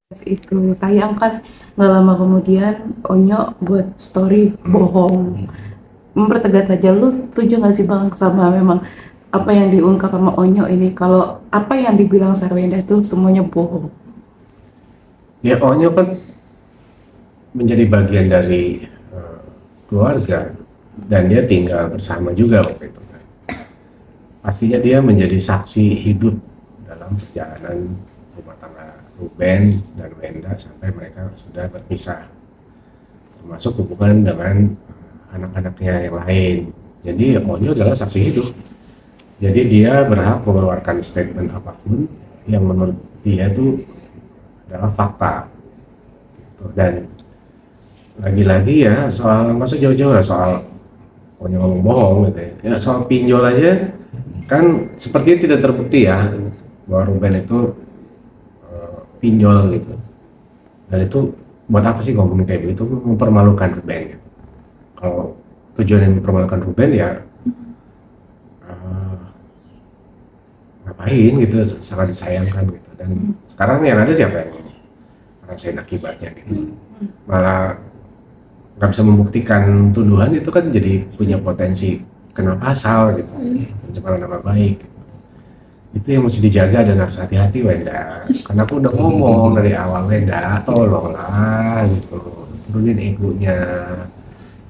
itu tayang kan nggak lama kemudian Onyo buat story bohong. Mempertegas aja, lu setuju nggak sih Bang sama memang apa yang diungkap sama Onyo ini kalau apa yang dibilang Sarwenda itu semuanya bohong? Ya Onyo kan menjadi bagian dari keluarga dan dia tinggal bersama juga waktu itu kan. Pastinya dia menjadi saksi hidup dalam perjalanan rumah tangga Ruben dan Wenda sampai mereka sudah berpisah, termasuk hubungan dengan anak-anaknya yang lain. Jadi Onyo adalah saksi hidup. Jadi dia berhak mengeluarkan statement apapun yang menurut dia itu adalah fakta. Dan lagi-lagi ya soal masa jauh-jauh lah soal Onyo ngomong bohong gitu ya. Ya soal pinjol aja kan sepertinya tidak terbukti ya bahwa Ruben itu pinjol gitu. Dan itu buat apa sih ngomongin kayak begitu, mempermalukan Ruben gitu. Kalau tujuan yang mempermalukan Ruben ya ngapain gitu, sangat disayangkan gitu. Dan sekarang yang ada siapa yang ngerasain akibatnya gitu, malah nggak bisa membuktikan tuduhan, itu kan jadi punya potensi kena pasal gitu, pencemaran nama baik. Itu yang mesti dijaga dan harus hati-hati Wenda, karena aku udah ngomong dari awal, Wenda tolonglah gitu, turunin egonya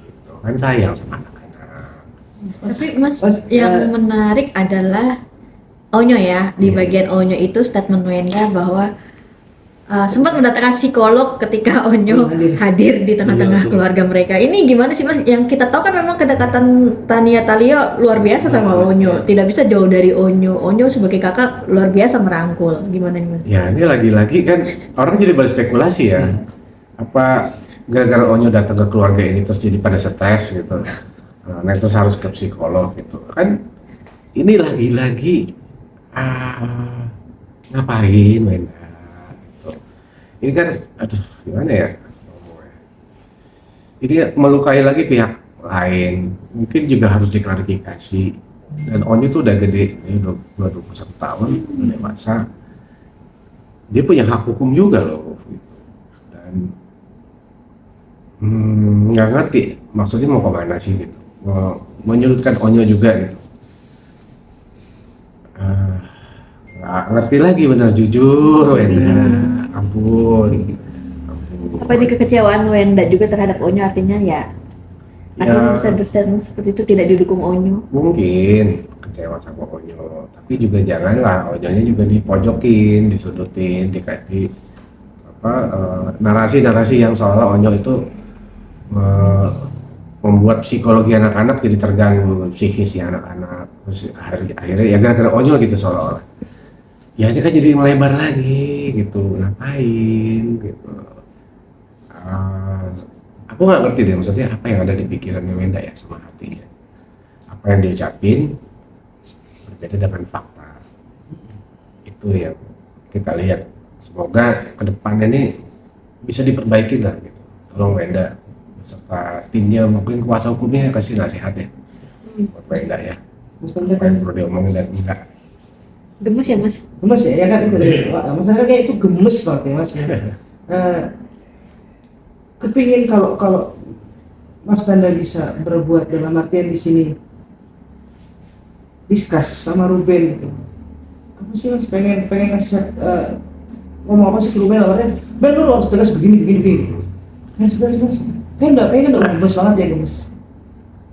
gitu kan, sayang sama anak-anak. Tapi Mas, yang menarik adalah Onyo ya, di bagian Onyo itu statement Wenda bahwa sempat mendatangkan psikolog ketika Onyo hadir di tengah-tengah keluarga mereka. Ini gimana sih Mas? Yang kita tahu kan memang kedekatan Tania Talio luar biasa sama Onyo, tidak bisa jauh dari Onyo. Onyo sebagai kakak luar biasa merangkul. Gimana nih Mas? Ya ini lagi-lagi kan orang jadi berspekulasi ya, apa gara-gara Onyo datang ke keluarga ini terus jadi pada stres gitu, nah terus harus ke psikolog gitu kan. Ini lagi-lagi ngapain Wenda gitu. Ini kan aduh gimana ya ngomongnya. Ini melukai lagi pihak lain, mungkin juga harus diklarifikasi. Dan Onyo tuh udah gede, ini udah 21 tahun, udah dewasa, dia punya hak hukum juga loh gitu. Dan nggak ngerti maksudnya mau kemana sih gitu, mau menyudutkan Onyo juga gitu. Nggak ngerti lagi, benar jujur Wenda, ampun. Apa ini kekecewaan Wenda juga terhadap Onyo, artinya ya akhirnya bisa berstatement seperti itu tidak didukung Onyo? Mungkin kecewa sama Onyo, tapi juga janganlah Onyonya juga dipojokin, disudutin, dikasih apa narasi-narasi yang seolah Onyo itu eh, membuat psikologi anak-anak jadi terganggu psikis ya anak-anak. Terus akhirnya ya gara-gara Onyo gitu seolah-olah. Ya dia kan jadi melebar lagi gitu, ngapain gitu. Ah, aku nggak ngerti deh maksudnya apa yang ada di pikirannya Wenda ya sama hatinya. Apa yang dia ucapin berbeda dengan fakta. Itu yang kita lihat. Semoga kedepannya ini bisa diperbaiki lah gitu. Tolong Wenda beserta timnya, mungkin kuasa hukumnya kasih nasihat ya buat Wenda ya. Apa yang perlu diomongin dan enggak. Gemes ya Mas? Gemes ya kan itu tadi masalah kayak itu gemes banget ya Mas ya. Kepingin kalau Mas Tanda bisa berbuat dalam artian di sini discuss sama Ruben gitu. Apa sih Mas, pengen kasih ngomong apa sih ke Ruben, awalnya Ben lu harus tegas begini gitu. Mas kayaknya udah gemes banget ya, gemes.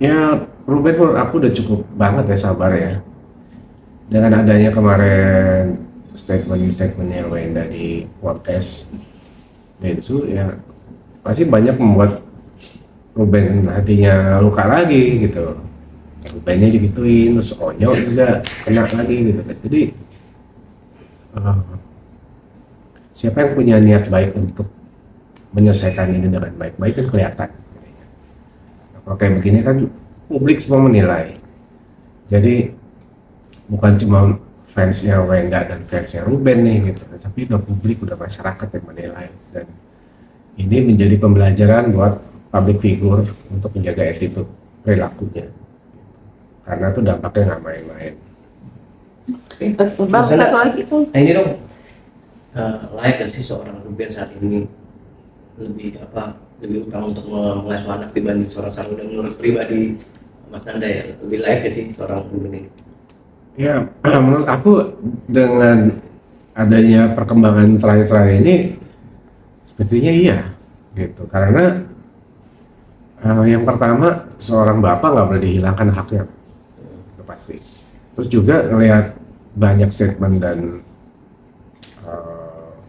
Ya Ruben menurut aku udah cukup banget ya sabar ya. Dengan adanya kemarin statementnya Wenda di podcast Densu ya pasti banyak membuat Ruben hatinya luka lagi gitu. Rubennya digituin, terus Onyo juga kena lagi gitu. Jadi siapa yang punya niat baik untuk menyelesaikan ini dengan baik-baik kan kelihatan. Nah, kalau kayak begini kan publik semua menilai. Jadi bukan cuma fansnya Wenda dan fansnya Ruben nih gitu, tapi udah publik, udah masyarakat yang menilai. Dan ini menjadi pembelajaran buat public figure untuk menjaga attitude perilakunya, karena itu dampaknya nggak main-main. Bang, satu lagi tuh. Nah ini dong, layak gak sih seorang Ruben saat ini lebih utama untuk mengasuh anak dibanding seorang Sarul? Dan menurut pribadi Mas Nanda ya, lebih layak gak sih seorang Ruben ini? Ya, menurut aku dengan adanya perkembangan terakhir-terakhir ini sepertinya iya gitu. Karena yang pertama, seorang bapak nggak boleh dihilangkan haknya, itu pasti. Terus juga ngelihat banyak statement dan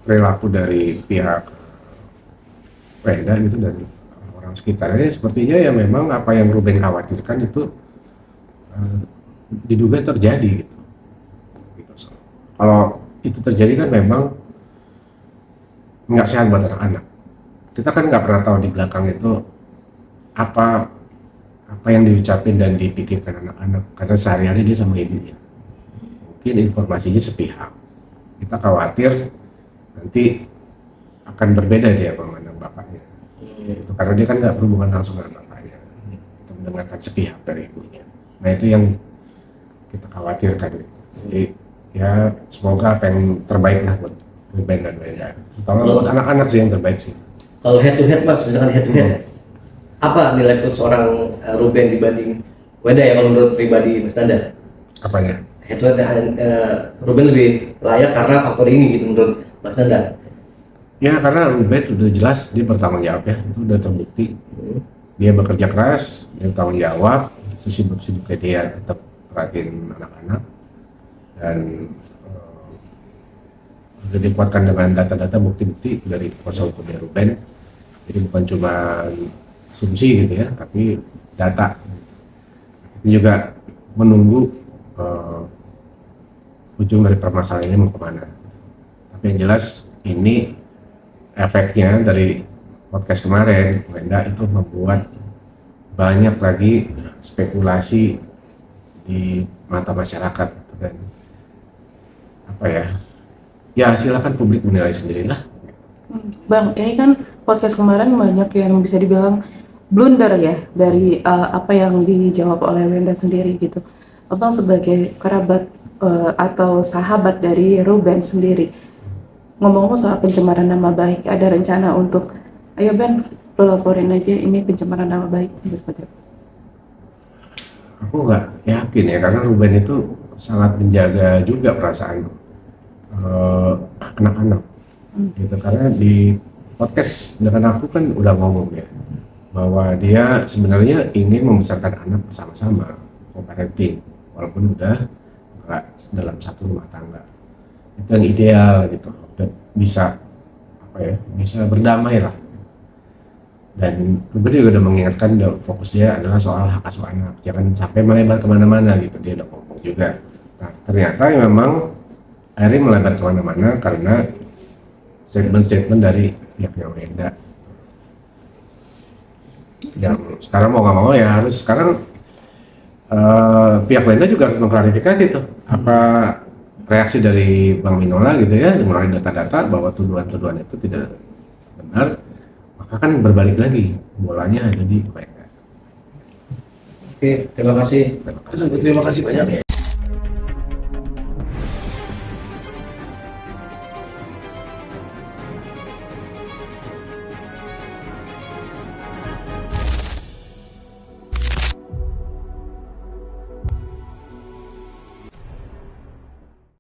perilaku dari pihak Wenda gitu dan orang sekitarnya, sepertinya ya memang apa yang Ruben khawatirkan itu diduga terjadi gitu. So, kalau itu terjadi kan memang nggak sehat buat anak-anak. Kita kan nggak pernah tahu di belakang itu apa yang diucapin dan dipikirkan anak-anak, karena sehari-hari dia sama ibunya. Mungkin informasinya sepihak. Kita khawatir nanti akan berbeda dia memandang bapaknya. Itu karena dia kan nggak berhubungan langsung dengan bapaknya. Kita mendengarkan sepihak dari ibunya. Nah itu yang kita khawatirkan. Jadi ya semoga apa yang terbaik lah buat Ruben dan Wenda. Terutama buat anak-anak sih yang terbaik sih. Kalau head to head Mas, misalkan head to head, apa nilai plus seorang Ruben dibanding Wenda ya kalau menurut pribadi Mas Nanda? Apanya? Head to head Ruben lebih layak karena faktor ini gitu menurut Mas Nanda. Ya karena Ruben sudah jelas dia bertanggung jawab ya, itu udah terbukti. Dia bekerja keras, dia bertanggung jawab, sibuk-sibuknya dia tetap perhatiin anak-anak dan sudah dikuatkan dengan data-data bukti-bukti dari kuasa hukum Ruben. Jadi bukan cuma asumsi gitu ya, tapi data. Itu juga menunggu ujung dari permasalahan ini mau kemana. Tapi yang jelas ini efeknya dari podcast kemarin, Wenda itu membuat banyak lagi spekulasi di mata masyarakat dan apa ya silakan publik menilai sendirilah. Bang, ini kan podcast kemarin banyak yang bisa dibilang blunder ya dari apa yang dijawab oleh Wenda sendiri gitu. Abang sebagai kerabat atau sahabat dari Ruben sendiri, ngomong-ngomong soal pencemaran nama baik, ada rencana untuk, ayo Ben, lo laporin aja ini pencemaran nama baik, seperti apa? Aku nggak yakin ya, karena Ruben itu sangat menjaga juga perasaan anak-anak gitu. Karena di podcast dengan aku kan udah ngomong ya bahwa dia sebenarnya ingin membesarkan anak bersama-sama, co-parenting, walaupun udah nggak dalam satu rumah tangga. Itu yang ideal gitu, dan bisa bisa berdamai lah. Dan Ruben juga udah mengingatkan, fokus dia adalah soal hak asuh anak, jangan sampai melebar kemana-mana gitu, dia udah ngomong juga. Nah ternyata memang akhirnya melebar kemana-mana karena statement-statement dari pihaknya Wenda. Yang sekarang mau nggak mau ya harus sekarang pihak Wenda juga harus mengklarifikasi tuh apa reaksi dari Bang Minola gitu ya, mengenai data-data bahwa tuduhan-tuduhan itu tidak benar, maka kan berbalik lagi bolanya ada di Wenda. Oke, terima kasih. Terima kasih banyak.